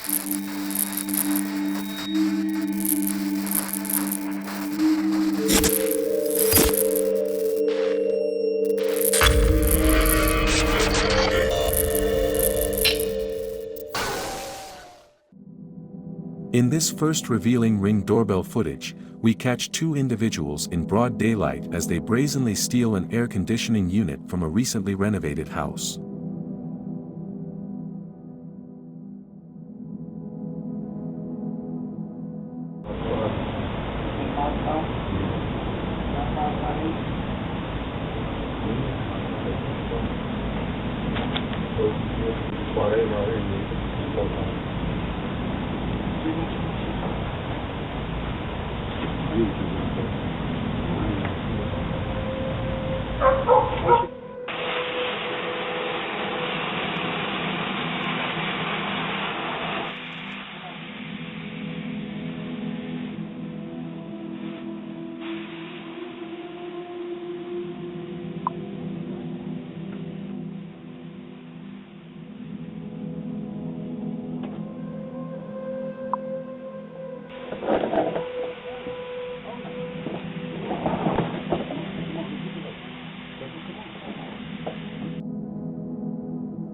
In this first revealing Ring doorbell footage, we catch two individuals in broad daylight as they brazenly steal an air conditioning unit from a recently renovated house.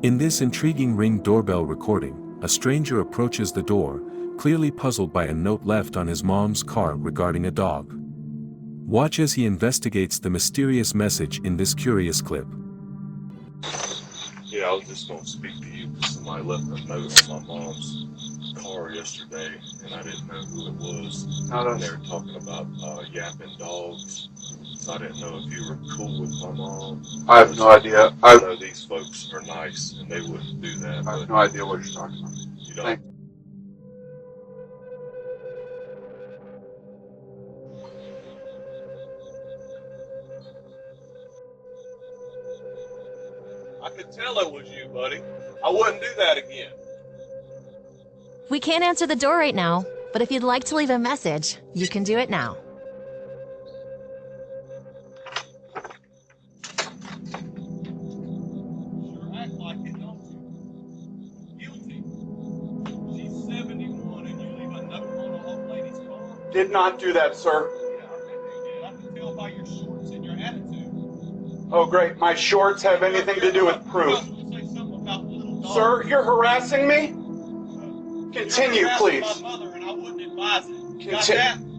In this intriguing Ring doorbell recording, a stranger approaches the door, clearly puzzled by a note left on his mom's car regarding a dog. Watch as he investigates the mysterious message in this curious clip. Yeah, I was just going to speak to you. Somebody left a note on my mom's car yesterday, and I didn't know who it was. And they were talking about yapping dogs. So I didn't know if you were cool with my mom. I have no idea. I know these folks are nice, and they wouldn't do that. I have no idea what you're talking about. You don't? I could tell it was you, buddy. I wouldn't do that again. We can't answer the door right now, but if you'd like to leave a message, you can do it now. Sure act like it, don't you? Guilty. She's 71 and you leave a note on an old lady's car? Did not do that, sir. Yeah, I bet you did. I can tell by your shorts and your attitude. Oh, great. My shorts have anything to do with proof. Sir, you're harassing me? Continue, please.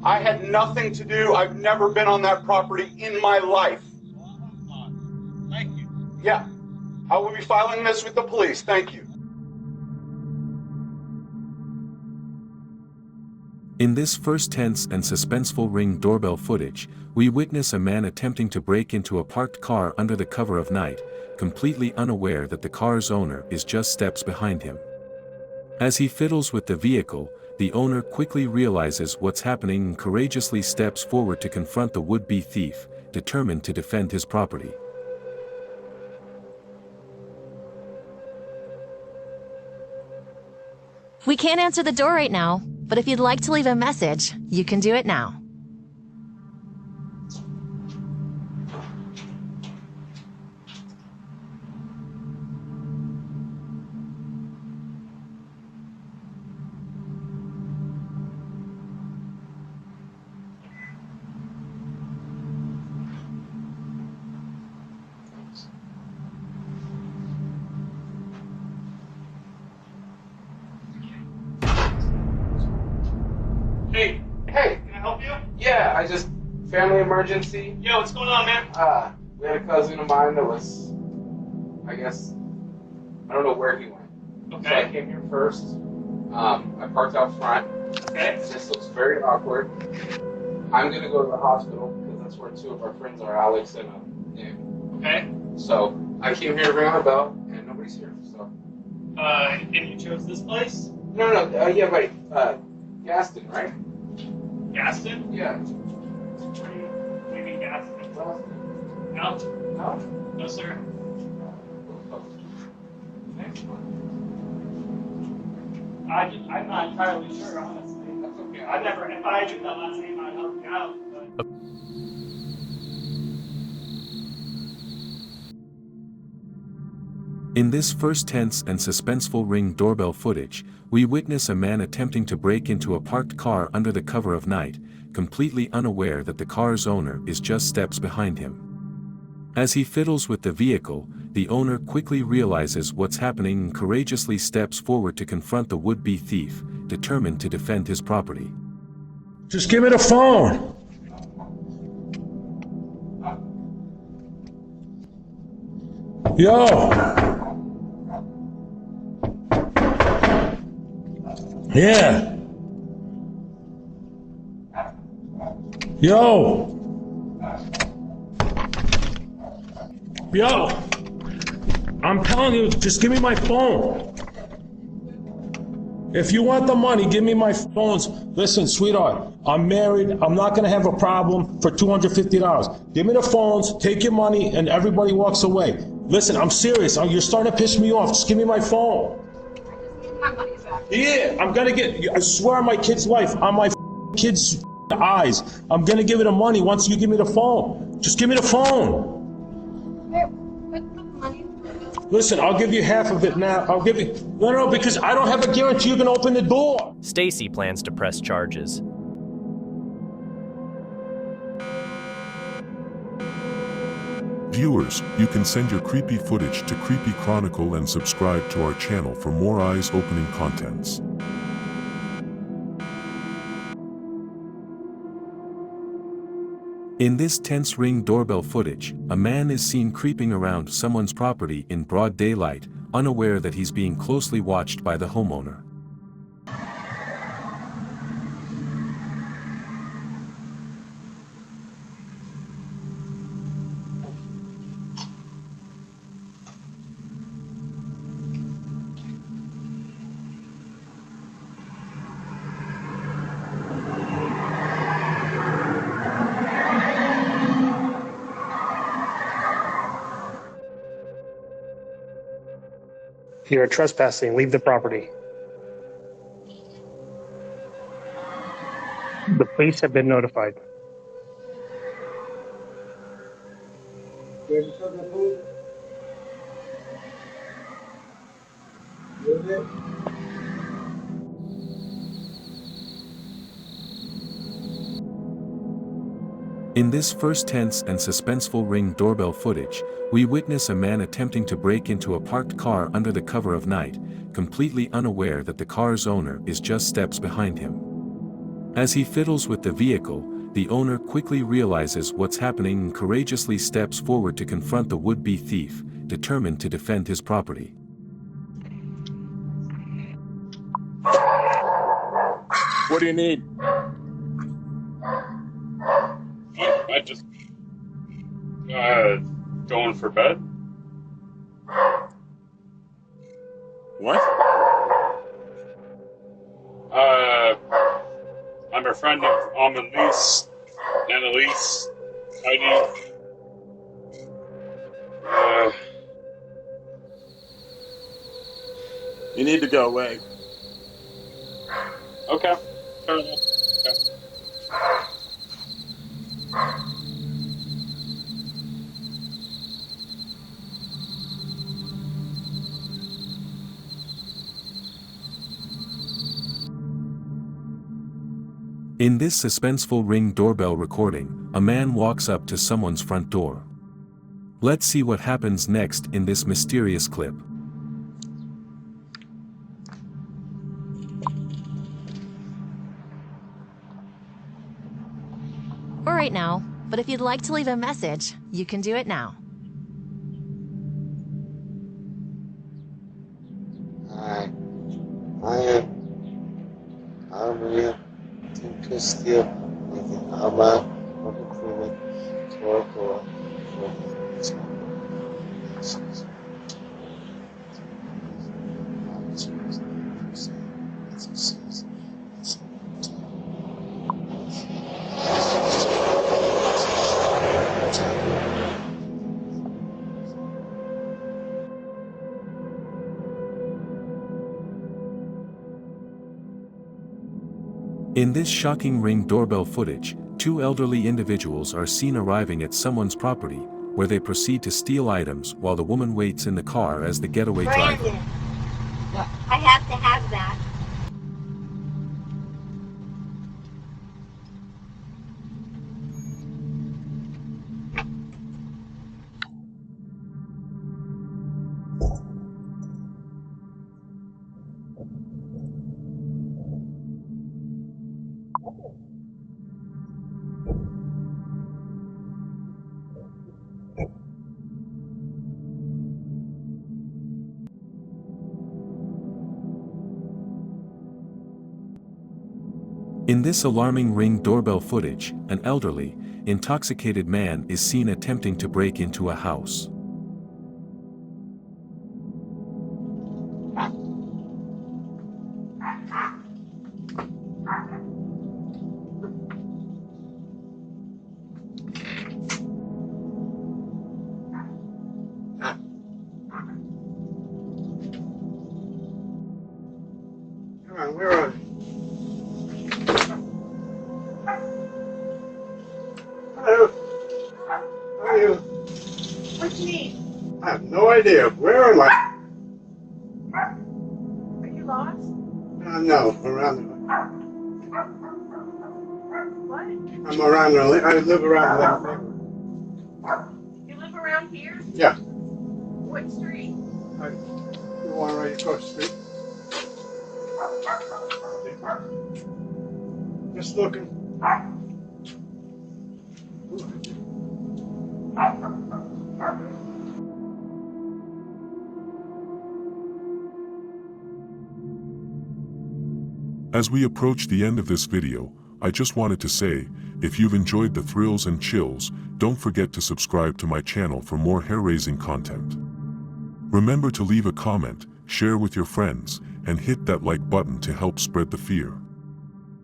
I had nothing to do. I've never been on that property in my life. Thank you. Yeah. I will be filing this with the police. Thank you. In this first tense and suspenseful Ring doorbell footage, we witness a man attempting to break into a parked car under the cover of night, completely unaware that the car's owner is just steps behind him. As he fiddles with the vehicle, the owner quickly realizes what's happening and courageously steps forward to confront the would-be thief, determined to defend his property. We can't answer the door right now, but if you'd like to leave a message, you can do it now. Hey, can I help you? Yeah, I just, family emergency. Yo, what's going on, man? We had a cousin of mine that was, I guess, I don't know where he went. Okay. So I came here first. I parked out front. Okay. This looks very awkward. I'm gonna go to the hospital because that's where two of our friends are, Alex and Nick. Okay. So I came here, rang the bell, and nobody's here. So. And you chose this place? No, yeah, wait. Gaston, right? Gaston? Yeah. What do you mean Gaston? No. No? No, sir. Next one. I'm not entirely sure, honestly. That's okay. If I knew that last name, I'd help you out, but... In this first tense and suspenseful Ring doorbell footage, we witness a man attempting to break into a parked car under the cover of night, completely unaware that the car's owner is just steps behind him. As he fiddles with the vehicle, the owner quickly realizes what's happening and courageously steps forward to confront the would-be thief, determined to defend his property. Just give me the phone. Yo. Yeah. Yo. Yo. I'm telling you, just give me my phone. If you want the money, give me my phones. Listen, sweetheart, I'm married. I'm not going to have a problem for $250. Give me the phones, take your money, and everybody walks away. Listen, I'm serious. You're starting to piss me off. Just give me my phone. My money back. Yeah, I'm going to get, I swear on my kid's life, on my kid's eyes, I'm going to give you the money once you give me the phone. Just give me the phone. Where's the money? Listen, I'll give you half of it now. I'll give you... No, because I don't have a guarantee you can open the door. Stacy plans to press charges. Viewers, you can send your creepy footage to Creepy Chronicle and subscribe to our channel for more eyes-opening contents. In this tense Ring doorbell footage, a man is seen creeping around someone's property in broad daylight, unaware that he's being closely watched by the homeowner. You are trespassing. Leave the property. The police have been notified. In this first tense and suspenseful Ring doorbell footage, we witness a man attempting to break into a parked car under the cover of night, completely unaware that the car's owner is just steps behind him. As he fiddles with the vehicle, the owner quickly realizes what's happening and courageously steps forward to confront the would-be thief, determined to defend his property. What do you need? I just going for bed. What? I'm a friend of Annalise, Heidi. You need to go away. Okay, fair enough. Okay. In this suspenseful Ring doorbell recording, a man walks up to someone's front door. Let's see what happens next in this mysterious clip. Or right now, but if you'd like to leave a message, you can do it now. Hi, I'm Maria. Still with Alma recruitment to work or In this shocking Ring doorbell footage, two elderly individuals are seen arriving at someone's property, where they proceed to steal items while the woman waits in the car as the getaway driver. Brandon, I have to have that. In this alarming Ring doorbell footage, an elderly, intoxicated man is seen attempting to break into a house. Come on, where are you? Hello. How are you? What do you need? I have no idea. Where am I? Are you lost? No, around. What? I'm around. I live around the neighborhood. You live around here? Yeah. What street? The one right across the street. Just looking. As we approach the end of this video, I just wanted to say, if you've enjoyed the thrills and chills, don't forget to subscribe to my channel for more hair-raising content. Remember to leave a comment, share with your friends, and hit that like button to help spread the fear.